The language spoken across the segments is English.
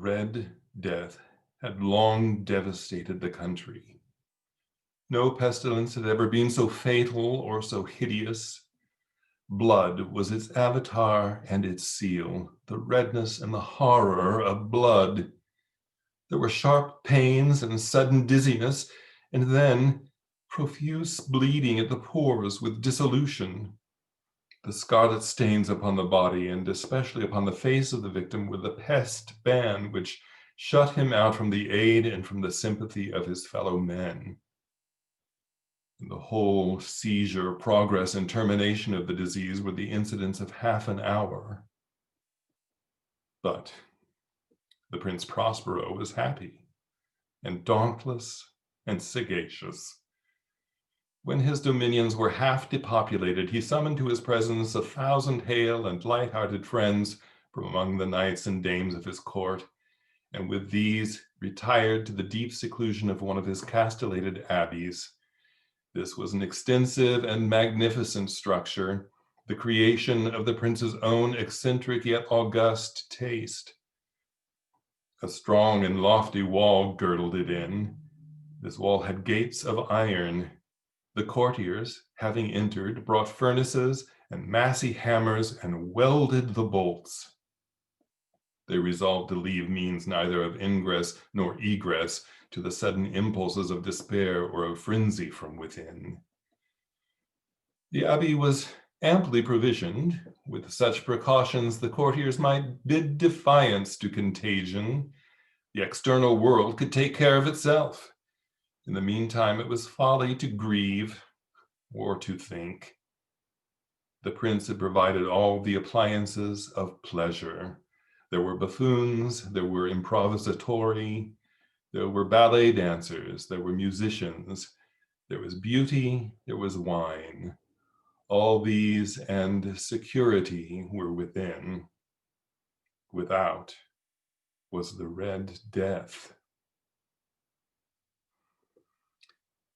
Red Death had long devastated the country. No pestilence had ever been so fatal or so hideous. Blood was its avatar and its seal, the redness and the horror of blood. There were sharp pains and sudden dizziness, and then profuse bleeding at the pores with dissolution. The scarlet stains upon the body, and especially upon the face of the victim, were the pest ban which shut him out from the aid and from the sympathy of his fellow men. And the whole seizure, progress, and termination of the disease were the incidents of half an hour. But the Prince Prospero was happy, and dauntless, and sagacious. When his dominions were half depopulated, he summoned to his presence 1,000 hale and light-hearted friends from among the knights and dames of his court, and with these retired to the deep seclusion of one of his castellated abbeys. This was an extensive and magnificent structure, the creation of the prince's own eccentric yet august taste. A strong and lofty wall girdled it in. This wall had gates of iron. The courtiers, having entered, brought furnaces and massy hammers and welded the bolts. They resolved to leave means neither of ingress nor egress to the sudden impulses of despair or of frenzy from within. The abbey was amply provisioned. With such precautions, the courtiers might bid defiance to contagion. The external world could take care of itself. In the meantime, it was folly to grieve or to think. The prince had provided all the appliances of pleasure. There were buffoons, there were improvisatori, there were ballet dancers, there were musicians, there was beauty, there was wine. All these and security were within. Without was the Red Death.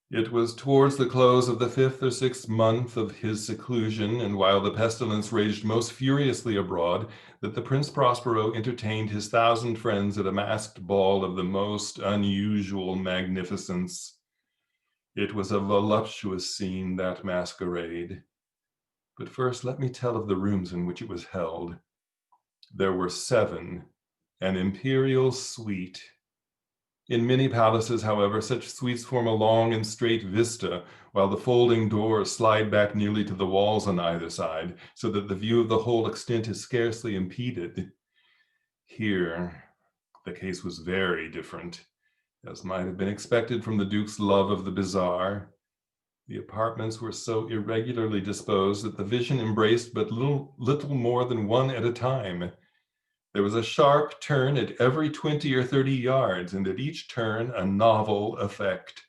It was towards the close of the 5th or 6th month of his seclusion, and while the pestilence raged most furiously abroad, that the Prince Prospero entertained his 1,000 friends at a masked ball of the most unusual magnificence. It was a voluptuous scene, that masquerade. But first, let me tell of the rooms in which it was held. There were 7, an imperial suite. In many palaces, however, such suites form a long and straight vista, while the folding doors slide back nearly to the walls on either side, so that the view of the whole extent is scarcely impeded. Here, the case was very different, as might have been expected from the Duke's love of the bizarre. The apartments were so irregularly disposed that the vision embraced but little more than one at a time. There was a sharp turn at every 20 or 30 yards, and at each turn a novel effect.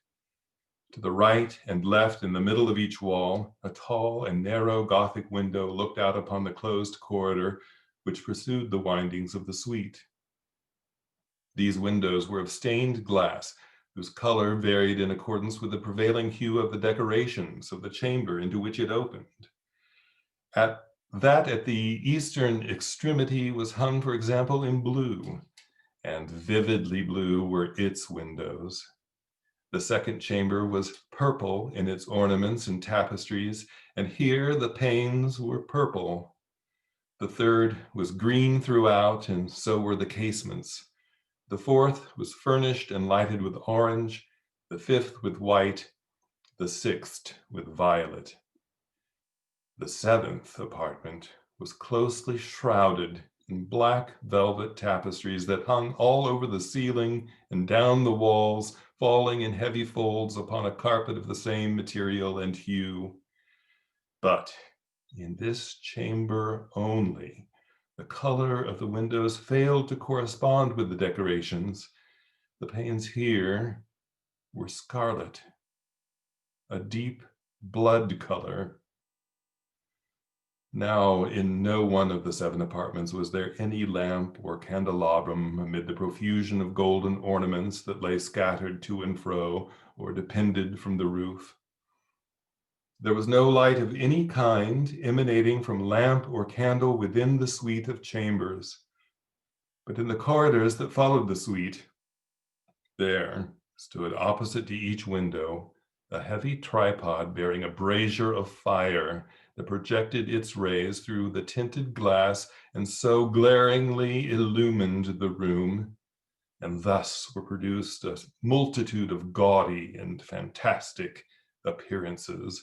To the right and left, in the middle of each wall, a tall and narrow Gothic window looked out upon the closed corridor which pursued the windings of the suite. These windows were of stained glass, whose color varied in accordance with the prevailing hue of the decorations of the chamber into which it opened. At the eastern extremity was hung, for example, in blue, and vividly blue were its windows. The second chamber was purple in its ornaments and tapestries, and here the panes were purple. The third was green throughout, and so were the casements. The fourth was furnished and lighted with orange, the fifth with white, the sixth with violet. The 7th apartment was closely shrouded in black velvet tapestries that hung all over the ceiling and down the walls, falling in heavy folds upon a carpet of the same material and hue. But in this chamber only, the color of the windows failed to correspond with the decorations. The panes here were scarlet, a deep blood color. Now, in no one of the 7 apartments was there any lamp or candelabrum amid the profusion of golden ornaments that lay scattered to and fro or depended from the roof. There was no light of any kind emanating from lamp or candle within the suite of chambers. But in the corridors that followed the suite, there stood opposite to each window a heavy tripod bearing a brazier of fire that projected its rays through the tinted glass and so glaringly illumined the room, and thus were produced a multitude of gaudy and fantastic appearances.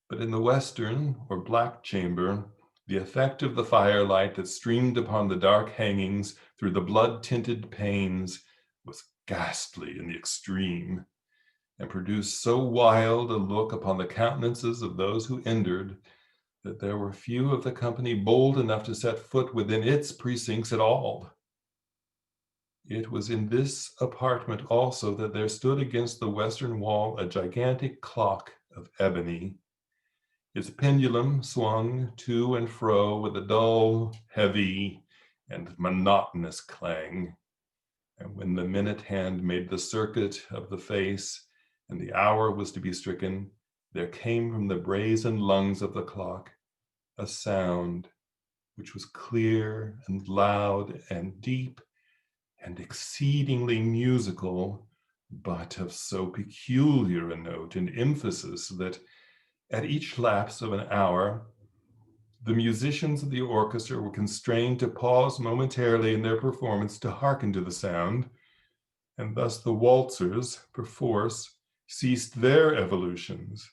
But in the western or black chamber, the effect of the firelight that streamed upon the dark hangings through the blood-tinted panes was ghastly in the extreme, and produced so wild a look upon the countenances of those who entered that there were few of the company bold enough to set foot within its precincts at all. It was in this apartment also that there stood against the western wall a gigantic clock of ebony. Its pendulum swung to and fro with a dull, heavy, and monotonous clang. And when the minute hand made the circuit of the face and the hour was to be stricken, there came from the brazen lungs of the clock a sound which was clear and loud and deep and exceedingly musical, but of so peculiar a note and emphasis that at each lapse of an hour, the musicians of the orchestra were constrained to pause momentarily in their performance to hearken to the sound, and thus the waltzers, perforce, ceased their evolutions.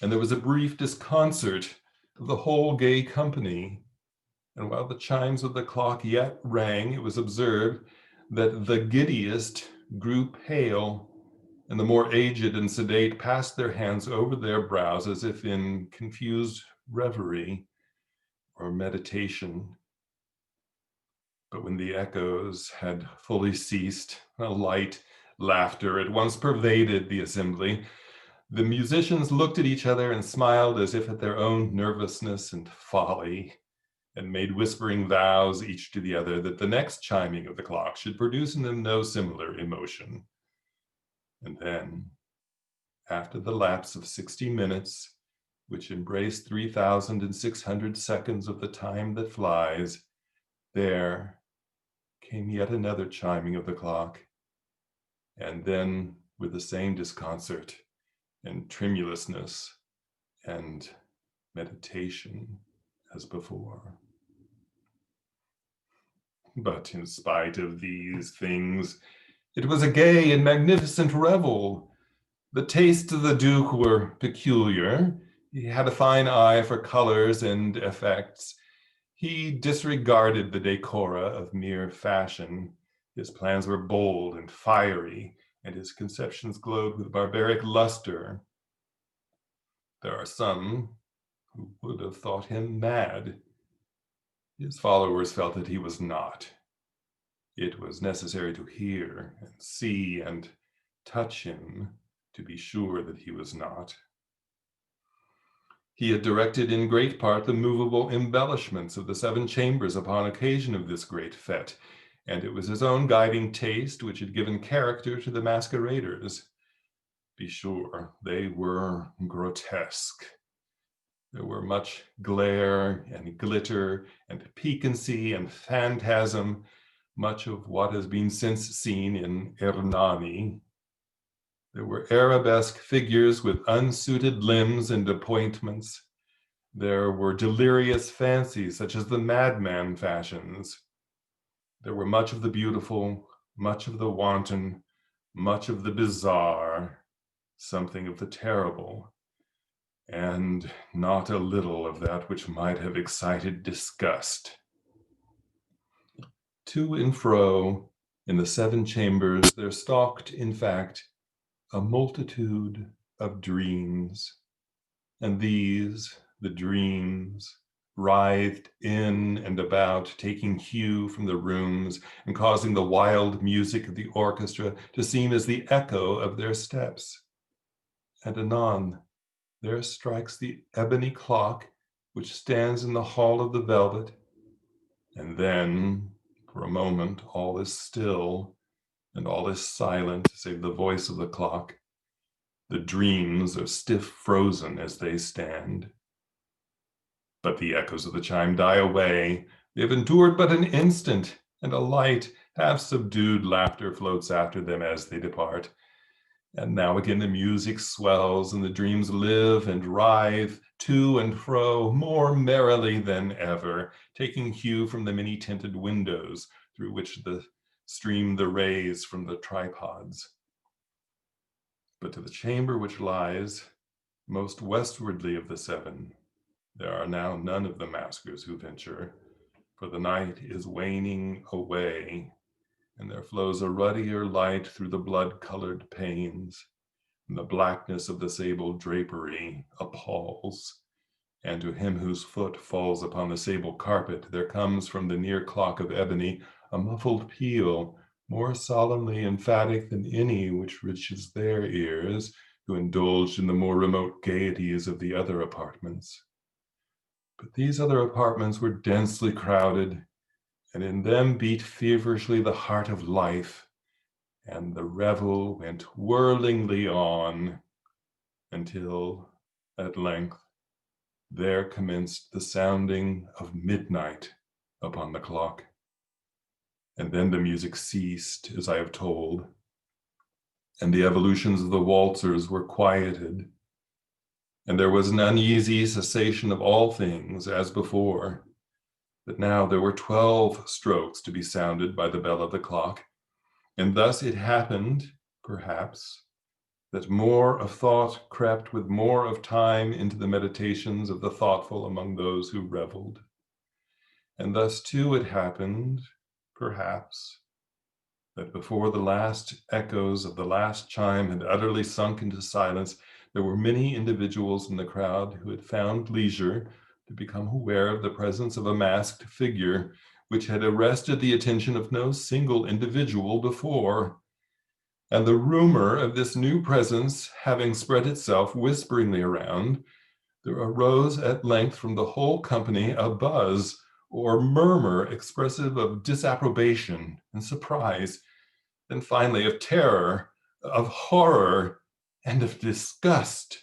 And there was a brief disconcert of the whole gay company, and while the chimes of the clock yet rang, it was observed that the giddiest grew pale, and the more aged and sedate passed their hands over their brows as if in confused reverie or meditation. But when the echoes had fully ceased, a light laughter at once pervaded the assembly. The musicians looked at each other and smiled as if at their own nervousness and folly, and made whispering vows each to the other that the next chiming of the clock should produce in them no similar emotion. And then, after the lapse of 60 minutes, which embraced 3,600 seconds of the time that flies, there came yet another chiming of the clock, and then with the same disconcert and tremulousness and meditation as before. But in spite of these things, it was a gay and magnificent revel. The tastes of the Duke were peculiar. He had a fine eye for colors and effects. He disregarded the decora of mere fashion. His plans were bold and fiery, and his conceptions glowed with barbaric luster. There are some who would have thought him mad. His followers felt that he was not. It was necessary to hear and see and touch him to be sure that he was not. He had directed in great part the movable embellishments of the 7 chambers upon occasion of this great fete, and it was his own guiding taste which had given character to the masqueraders. Be sure, they were grotesque. There were much glare and glitter and piquancy and phantasm, much of what has been since seen in Hernani. There were arabesque figures with unsuited limbs and appointments. There were delirious fancies, such as the madman fashions. There were much of the beautiful, much of the wanton, much of the bizarre, something of the terrible, and not a little of that which might have excited disgust. To and fro in the 7 chambers there stalked, in fact, a multitude of dreams, and these, the dreams, writhed in and about, taking hue from the rooms and causing the wild music of the orchestra to seem as the echo of their steps. And anon, there strikes the ebony clock which stands in the hall of the velvet, and then, for a moment, all is still, and all is silent save the voice of the clock. The dreams are stiff frozen as they stand. But the echoes of the chime die away, They have endured but an instant, and a light, half-subdued laughter floats after them as they depart. And now again the music swells, and the dreams live and writhe to and fro more merrily than ever, taking hue from the many-tinted windows through which stream the rays from the tripods. But to the chamber which lies most westwardly of the seven, there are now none of the maskers who venture, for the night is waning away, and there flows a ruddier light through the blood-colored panes, and the blackness of the sable drapery appalls. And to him whose foot falls upon the sable carpet, there comes from the near clock of ebony a muffled peal, more solemnly emphatic than any which reaches their ears, who indulged in the more remote gaieties of the other apartments. But these other apartments were densely crowded, and in them beat feverishly the heart of life, and the revel went whirlingly on, until, at length, there commenced the sounding of midnight upon the clock. And then the music ceased, as I have told, and the evolutions of the waltzers were quieted, and there was an uneasy cessation of all things as before. But now there were 12 strokes to be sounded by the bell of the clock, and thus it happened, perhaps, that more of thought crept with more of time into the meditations of the thoughtful among those who reveled. And thus too it happened, perhaps, that before the last echoes of the last chime had utterly sunk into silence, there were many individuals in the crowd who had found leisure to become aware of the presence of a masked figure, which had arrested the attention of no single individual before. And the rumor of this new presence having spread itself whisperingly around, there arose at length from the whole company a buzz or murmur expressive of disapprobation and surprise, then finally of terror, of horror, and of disgust.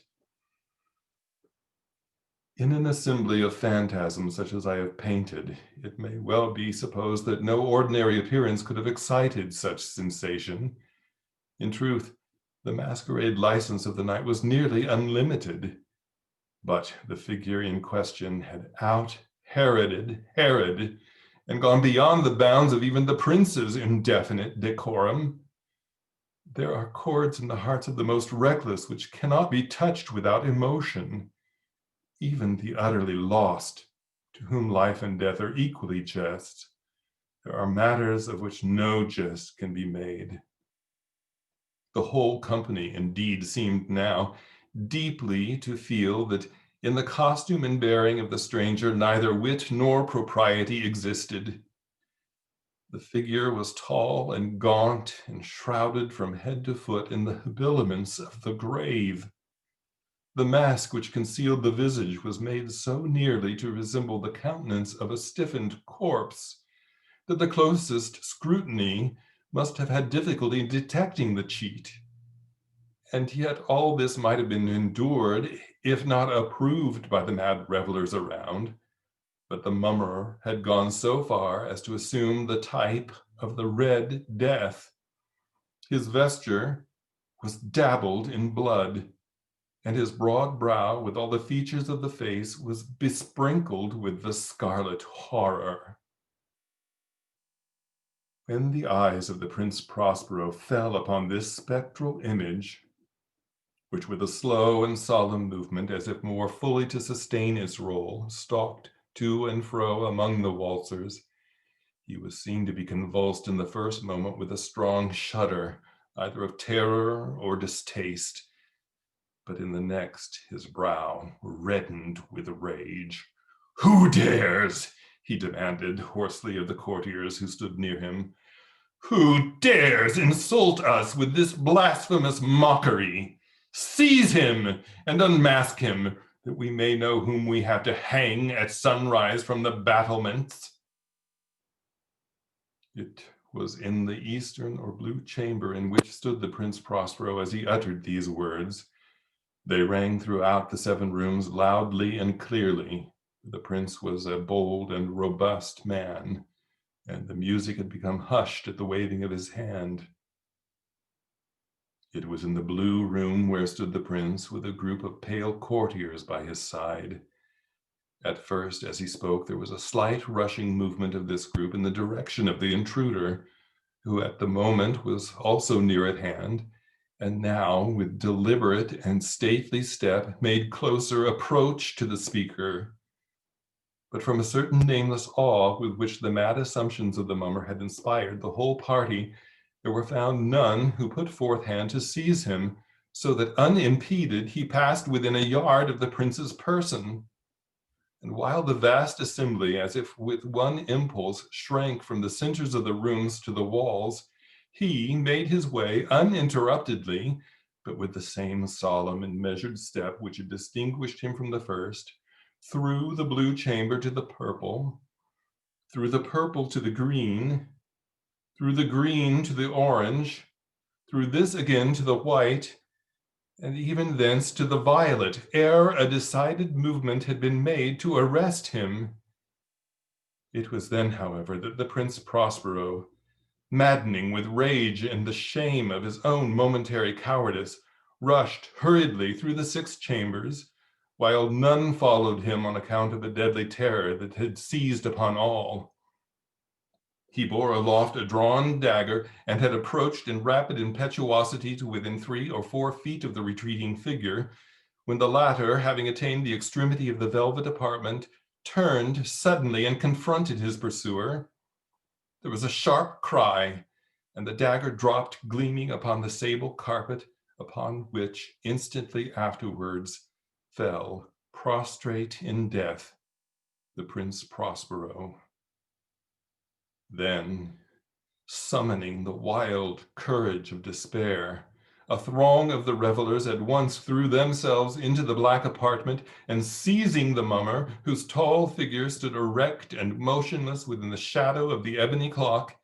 In an assembly of phantasms such as I have painted, it may well be supposed that no ordinary appearance could have excited such sensation. In truth, the masquerade license of the night was nearly unlimited, but the figure in question had out-Heroded Herod and gone beyond the bounds of even the prince's indefinite decorum. There are chords in the hearts of the most reckless which cannot be touched without emotion. Even the utterly lost, to whom life and death are equally just, there are matters of which no jest can be made. The whole company, indeed, seemed now deeply to feel that in the costume and bearing of the stranger neither wit nor propriety existed. The figure was tall and gaunt and shrouded from head to foot in the habiliments of the grave. The mask which concealed the visage was made so nearly to resemble the countenance of a stiffened corpse that the closest scrutiny must have had difficulty in detecting the cheat. And yet all this might have been endured, if not approved by the mad revelers around. But the mummer had gone so far as to assume the type of the Red Death. His vesture was dabbled in blood, and his broad brow, with all the features of the face, was besprinkled with the scarlet horror. When the eyes of the Prince Prospero fell upon this spectral image, which with a slow and solemn movement, as if more fully to sustain its role, stalked to and fro among the waltzers, he was seen to be convulsed in the first moment with a strong shudder, either of terror or distaste, but in the next his brow reddened with rage. "Who dares?" he demanded hoarsely of the courtiers who stood near him. "Who dares insult us with this blasphemous mockery? Seize him and unmask him, that we may know whom we have to hang at sunrise from the battlements." It was in the eastern or blue chamber in which stood the Prince Prospero as he uttered these words. They rang throughout the 7 rooms loudly and clearly, The prince was a bold and robust man, and the music had become hushed at the waving of his hand. It was in the blue room where stood the prince, with a group of pale courtiers by his side. At first, as he spoke, there was a slight rushing movement of this group in the direction of the intruder, who at the moment was also near at hand, and now, with deliberate and stately step, made closer approach to the speaker. But from a certain nameless awe with which the mad assumptions of the mummer had inspired the whole party, there were found none who put forth hand to seize him, so that unimpeded he passed within a yard of the prince's person. And while the vast assembly, as if with one impulse, shrank from the centers of the rooms to the walls, he made his way uninterruptedly, but with the same solemn and measured step which had distinguished him from the first, through the blue chamber to the purple, through the purple to the green, through the green to the orange, through this again to the white, and even thence to the violet, ere a decided movement had been made to arrest him. It was then, however, that the Prince Prospero, maddening with rage and the shame of his own momentary cowardice, rushed hurriedly through the 6 chambers, while none followed him on account of a deadly terror that had seized upon all. He bore aloft a drawn dagger and had approached in rapid impetuosity to within 3 or 4 feet of the retreating figure, when the latter, having attained the extremity of the velvet apartment, turned suddenly and confronted his pursuer. There was a sharp cry, and the dagger dropped gleaming upon the sable carpet, upon which instantly afterwards fell, prostrate in death, the Prince Prospero. Then, summoning the wild courage of despair, a throng of the revelers at once threw themselves into the black apartment, and seizing the mummer, whose tall figure stood erect and motionless within the shadow of the ebony clock,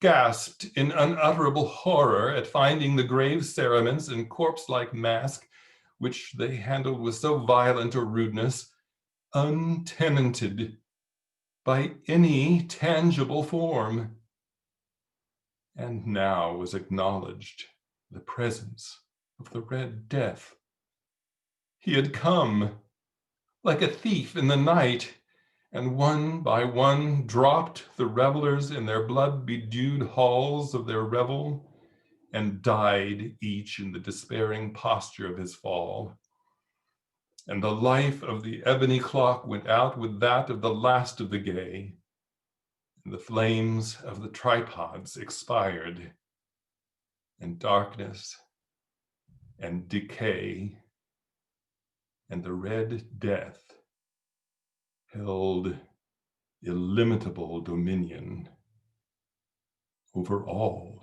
gasped in unutterable horror at finding the grave cerements and corpse-like mask, which they handled with so violent a rudeness, untenanted by any tangible form. And now was acknowledged the presence of the Red Death. He had come like a thief in the night, and one by one dropped the revelers in their blood-bedewed halls of their revel, and died each in the despairing posture of his fall. And the life of the ebony clock went out with that of the last of the gay, and the flames of the tripods expired, and darkness and decay and the Red Death held illimitable dominion over all.